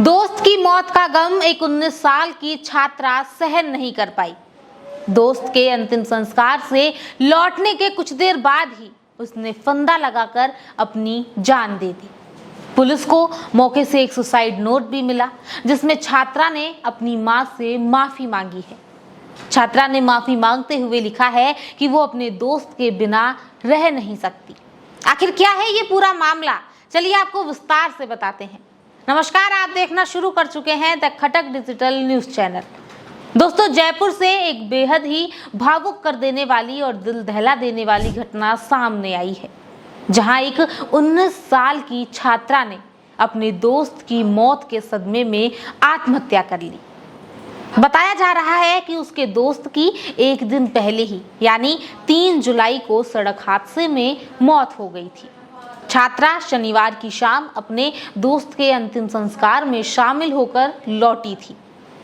दोस्त की मौत का गम एक 19 साल की छात्रा सहन नहीं कर पाई। दोस्त के अंतिम संस्कार से लौटने के कुछ देर बाद ही उसने फंदा लगाकर अपनी जान दे दी। पुलिस को मौके से एक सुसाइड नोट भी मिला जिसमें छात्रा ने अपनी मां से माफी मांगी है। छात्रा ने माफी मांगते हुए लिखा है कि वो अपने दोस्त के बिना रह नहीं सकती। आखिर क्या है ये पूरा मामला, चलिए आपको विस्तार से बताते हैं। नमस्कार, आप देखना शुरू कर चुके हैं the Khatak digital news channel. दोस्तों, जयपुर से एक बेहद ही भावुक कर देने वाली और दिल दहला देने वाली घटना सामने आई है, जहां एक 19 साल की छात्रा ने अपने दोस्त की मौत के सदमे में आत्महत्या कर ली। बताया जा रहा है कि उसके दोस्त की एक दिन पहले ही यानी 3 जुलाई को सड़क हादसे में मौत हो गई थी। छात्रा शनिवार की शाम अपने दोस्त के अंतिम संस्कार में शामिल होकर लौटी थी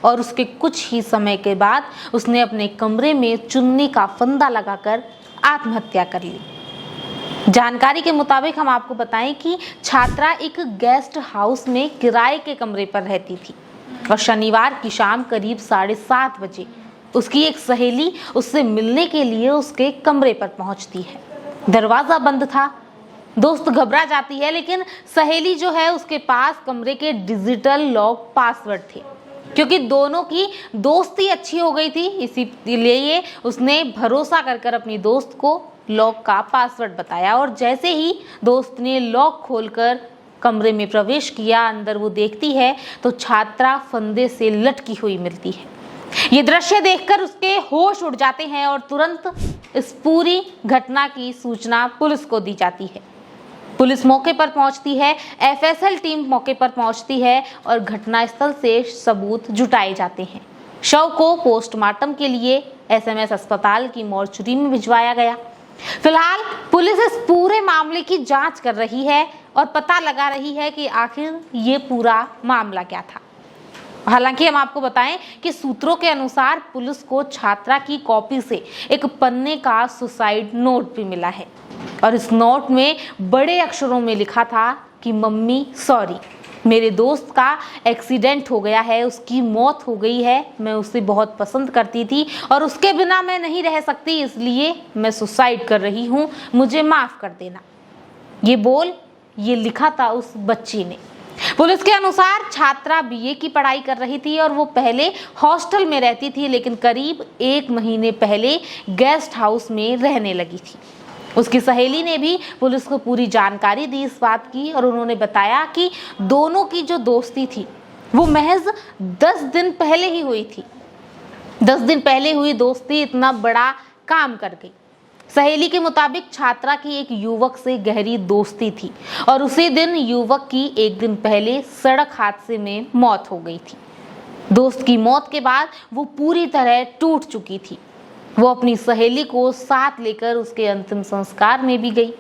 और उसके कुछ ही समय के बाद उसने अपने कमरे में चुन्नी का फंदा लगाकर आत्महत्या कर ली। जानकारी के मुताबिक हम आपको बताएं कि छात्रा एक गेस्ट हाउस में किराए के कमरे पर रहती थी और शनिवार की शाम करीब 7:30 बजे उसकी एक सहेली उससे मिलने के लिए उसके कमरे पर पहुंचती है। दरवाजा बंद था। दोस्त घबरा जाती है, लेकिन सहेली जो है उसके पास कमरे के डिजिटल लॉक पासवर्ड थे। क्योंकि दोनों की दोस्ती अच्छी हो गई थी, इसीलिए उसने भरोसा कर अपनी दोस्त को लॉक का पासवर्ड बताया और जैसे ही दोस्त ने लॉक खोलकर कमरे में प्रवेश किया, अंदर वो देखती है तो छात्रा फंदे से लटकी हुई मिलती है। ये दृश्य देखकर उसके होश उड़ जाते हैं और तुरंत इस पूरी घटना की सूचना पुलिस को दी जाती है। पुलिस मौके पर पहुंचती है, एफएसएल टीम मौके पर पहुंचती है और घटनास्थल से सबूत जुटाए जाते हैं। शव को पोस्टमार्टम के लिए एसएमएस अस्पताल की मॉर्चरी में भिजवाया गया। फिलहाल पुलिस इस पूरे मामले की जांच कर रही है और पता लगा रही है कि आखिर ये पूरा मामला क्या था। हालांकि हम आपको बताएं कि सूत्रों के अनुसार पुलिस को छात्रा की कॉपी से एक पन्ने का सुसाइड नोट भी मिला है और इस नोट में बड़े अक्षरों में लिखा था कि मम्मी सॉरी, मेरे दोस्त का एक्सीडेंट हो गया है, उसकी मौत हो गई है, मैं उसे बहुत पसंद करती थी और उसके बिना मैं नहीं रह सकती, इसलिए मैं सुसाइड कर रही हूँ, मुझे माफ कर देना। ये लिखा था उस बच्ची ने। पुलिस के अनुसार छात्रा बीए की पढ़ाई कर रही थी और वो पहले हॉस्टल में रहती थी, लेकिन करीब 1 महीने पहले गेस्ट हाउस में रहने लगी थी। उसकी सहेली ने भी पुलिस को पूरी जानकारी दी इस बात की और उन्होंने बताया कि दोनों की जो दोस्ती थी वो महज 10 दिन पहले ही हुई थी। 10 दिन पहले हुई दोस्ती इतना बड़ा काम कर गई। सहेली के मुताबिक छात्रा की एक युवक से गहरी दोस्ती थी और उसी दिन युवक की 1 दिन पहले सड़क हादसे में मौत हो गई थी। दोस्त की मौत के बाद वो पूरी तरह टूट चुकी थी। वो अपनी सहेली को साथ लेकर उसके अंतिम संस्कार में भी गई।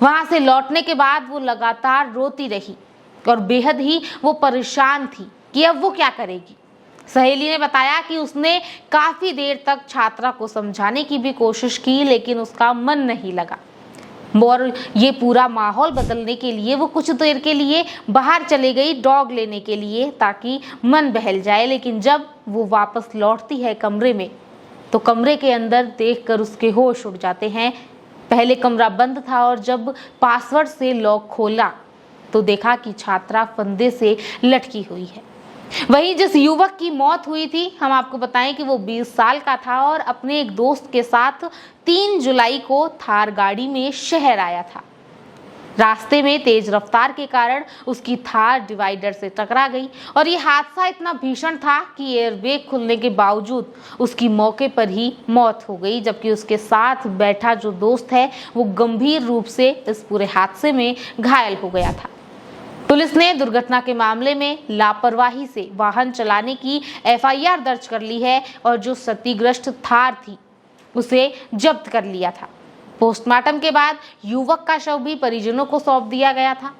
वहां से लौटने के बाद वो लगातार रोती रही और बेहद ही वो परेशान थी कि अब वो क्या करेगी। सहेली ने बताया कि उसने काफी देर तक छात्रा को समझाने की भी कोशिश की, लेकिन उसका मन नहीं लगा और ये पूरा माहौल बदलने के लिए वो कुछ देर के लिए बाहर चले गई डॉग लेने के लिए, ताकि मन बहल जाए। लेकिन जब वो वापस लौटती है कमरे में तो कमरे के अंदर देखकर उसके होश उड़ जाते हैं। पहले कमरा बंद था और जब पासवर्ड से लॉक खोला तो देखा कि छात्रा फंदे से लटकी हुई है। वहीं जिस युवक की मौत हुई थी, हम आपको बताएं कि वो 20 साल का था और अपने एक दोस्त के साथ 3 जुलाई को थार गाड़ी में शहर आया था। रास्ते में तेज रफ्तार के कारण उसकी थार डिवाइडर से टकरा गई और ये हादसा इतना भीषण था कि एयरबैग खुलने के बावजूद उसकी मौके पर ही मौत हो गई, जबकि उसके साथ बैठा जो दोस्त है वो गंभीर रूप से इस पूरे हादसे में घायल हो गया था। पुलिस ने दुर्घटना के मामले में लापरवाही से वाहन चलाने की एफआईआर दर्ज कर ली है और जो क्षतिग्रस्त थार थी उसे जब्त कर लिया था। पोस्टमार्टम के बाद युवक का शव भी परिजनों को सौंप दिया गया था।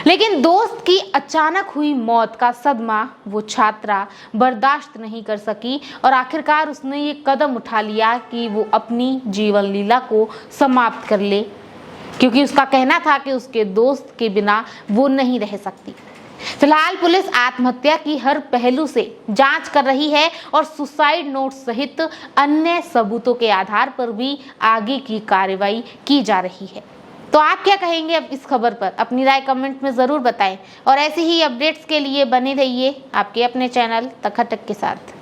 लेकिन दोस्त की अचानक हुई मौत का सदमा वो छात्रा बर्दाश्त नहीं कर सकी और आखिरकार उसने ये कदम उठा लिया कि वो अपनी जीवन लीला को समाप्त कर ले, क्योंकि उसका कहना था कि उसके दोस्त के बिना वो नहीं रह सकती। फिलहाल पुलिस आत्महत्या की हर पहलू से जांच कर रही है और सुसाइड नोट सहित अन्य सबूतों के आधार पर भी आगे की कार्रवाई की जा रही है। तो आप क्या कहेंगे अब इस खबर पर? अपनी राय कमेंट में जरूर बताएं और ऐसे ही अपडेट्स के लिए बने रहिए आपके अपने चैनल तखतक के साथ।